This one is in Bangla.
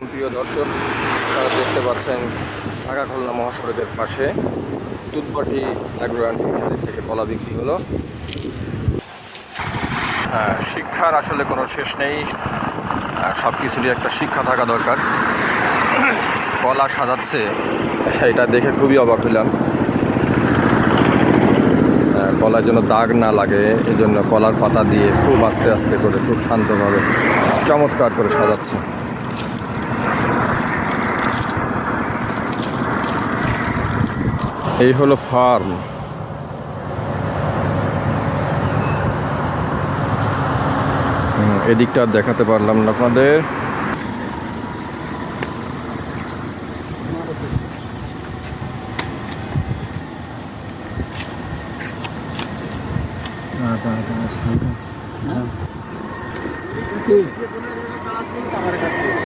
প্রিয় দর্শক, আপনারা দেখতে পাচ্ছেন ঢাকা খুলনা মহাসড়কের পাশে দুধপাটি অ্যাগ্রো অ্যান্ড ফিশারি থেকে কলা বিক্রি হলো। শিক্ষার আসলে কোনো শেষ নেই, সব কিছুরই একটা শিক্ষা থাকা দরকার। কলা সাজাচ্ছে, এটা দেখে খুবই অবাক হইলাম। কলার জন্য দাগ না লাগে এই জন্য কলার পাতা দিয়ে খুব আস্তে আস্তে করে খুব শান্তভাবে চমৎকার করে সাজাচ্ছে। এই হলো ফার্ম। এদিকটা আর দেখাতে পারলাম না আপনাদের।